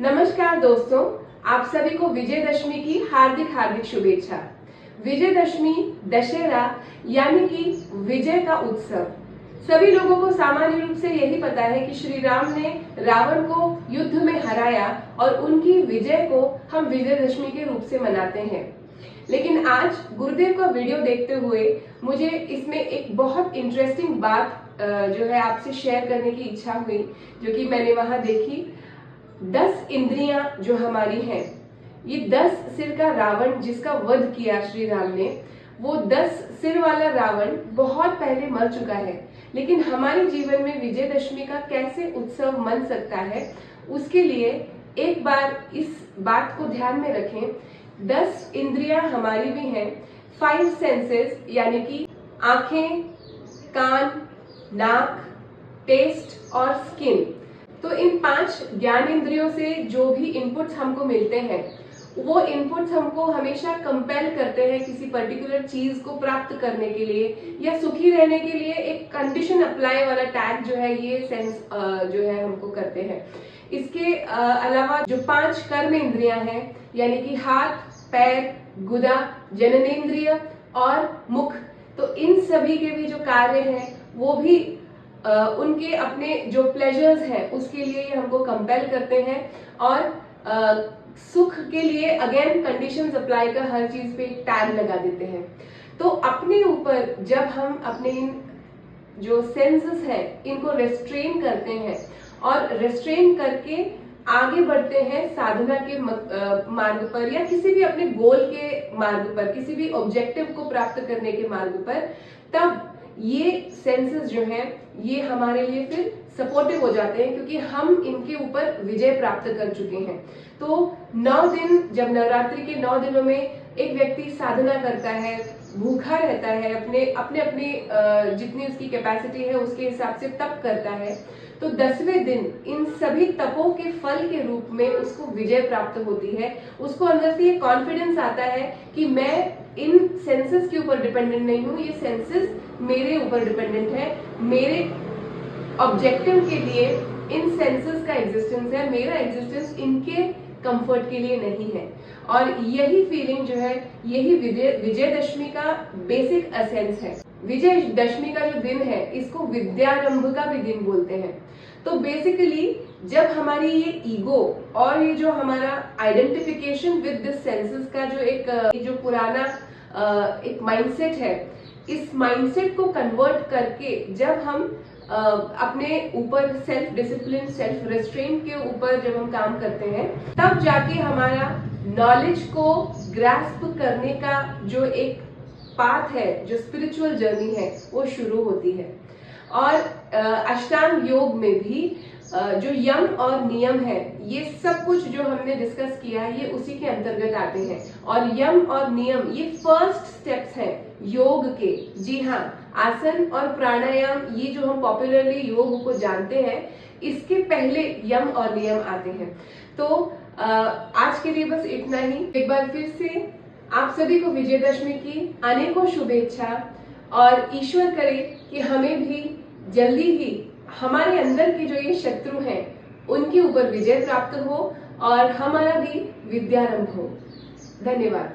नमस्कार दोस्तों, आप सभी को विजयदशमी की हार्दिक हार्दिक शुभेच्छा। विजयदशमी दशहरा यानी कि विजय का उत्सव। सभी लोगों को सामान्य रूप से यही पता है कि श्री राम ने रावण को युद्ध में हराया और उनकी विजय को हम विजयदशमी के रूप से मनाते हैं। लेकिन आज गुरुदेव का वीडियो देखते हुए मुझे इसमें एक बहुत इंटरेस्टिंग बात जो है आपसे शेयर करने की इच्छा हुई, जो कि मैंने वहां देखी। 10 इंद्रियां जो हमारी हैं, ये 10 सिर का रावण जिसका वध किया श्री राम ने, वो 10 सिर वाला रावण बहुत पहले मर चुका है। लेकिन हमारे जीवन में विजयदशमी का कैसे उत्सव मन सकता है, उसके लिए एक बार इस बात को ध्यान में रखें। 10 इंद्रियां हमारी भी हैं, 5 सेंसेस यानी कि आंखें, कान, नाक, टेस्ट और स्किन। तो इन 5 ज्ञान इंद्रियों से जो भी इनपुट्स हमको मिलते हैं, वो इनपुट्स हमको हमेशा कंपेल करते हैं किसी पर्टिकुलर चीज को प्राप्त करने के लिए या सुखी रहने के लिए। एक कंडीशन अप्लाई वाला टैग जो है ये सेंस जो है हमको करते हैं। इसके अलावा जो 5 कर्म इंद्रियां हैं, यानी कि हाथ, पैर, गुदा, जननेंद्रिय और मुख, तो इन सभी के भी जो कार्य हैं वो भी उनके अपने जो प्लेजर्स हैं उसके लिए हमको कंपेल करते हैं। और सुख के लिए अगेन कंडीशंस अप्लाई कर हर चीज पे टैग लगा देते हैं। तो अपने ऊपर जब हम अपने इन जो सेंसेस हैं इनको रेस्ट्रेन करते हैं और रेस्ट्रेन करके आगे बढ़ते हैं साधना के मार्ग पर या किसी भी अपने गोल के मार्ग पर, किसी भी ऑब्जेक्टिव को प्राप्त करने के मार्ग पर, तब ये सेंसेस जो हैं ये हमारे लिए फिर सपोर्टिव हो जाते हैं, क्योंकि हम इनके ऊपर विजय प्राप्त कर चुके हैं। तो 9 दिन, जब नवरात्रि के 9 दिनों में एक व्यक्ति साधना करता है, भूखा रहता है, अपने जितनी उसकी कैपेसिटी है उसके हिसाब से तप करता है, तो 10वें दिन इन सभी तपों के फल के रूप में उसको विजय प्राप्त होती है। उसको अंदर से ये कॉन्फिडेंस आता है कि मैं इन सेंसेस के ऊपर डिपेंडेंट नहीं हूँ, ये सेंसेस मेरे ऊपर डिपेंडेंट है, मेरे ऑब्जेक्टिव के लिए इन सेंसेस का एग्जिस्टेंस है, मेरा एग्जिस्टेंस इनके कंफर्ट के लिए नहीं है। और यही फीलिंग जो है, यही विजयदशमी का बेसिक एसेंस है। विजयदशमी का जो दिन है इसको विद्यारंभ का भी दिन बोलते हैं। तो बेसिकली जब हमारी ये ईगो और ये जो हमारा आइडेंटिफिकेशन विद दिस सेंसेस का जो जो पुराना एक माइंडसेट है, इस माइंडसेट को कन्वर्ट करके जब हम अपने ऊपर सेल्फ डिसिप्लिन, सेल्फ रेस्ट्रेंट के ऊपर जब हम काम करते हैं, तब जाके हमारा नॉलेज को ग्रास्प करने का जो एक पाथ है, जो स्पिरिचुअल जर्नी है, वो शुरू होती है। और अष्टांग योग में भी जो यम और नियम है, ये सब कुछ जो हमने डिस्कस किया है ये उसी के अंतर्गत आते हैं। और यम और नियम ये फर्स्ट स्टेप्स हैं योग के। जी हाँ, आसन और प्राणायाम, ये जो हम पॉपुलरली योग को जानते हैं, इसके पहले यम और नियम आते हैं। तो आज के लिए बस इतना ही। एक बार फिर से आप सभी को विजयदशमी की अनेकों शुभेच्छा, और ईश्वर करे कि हमें भी जल्दी ही हमारे अंदर के जो ये शत्रु हैं उनके ऊपर विजय प्राप्त हो और हमारा भी विद्यारंभ हो। धन्यवाद।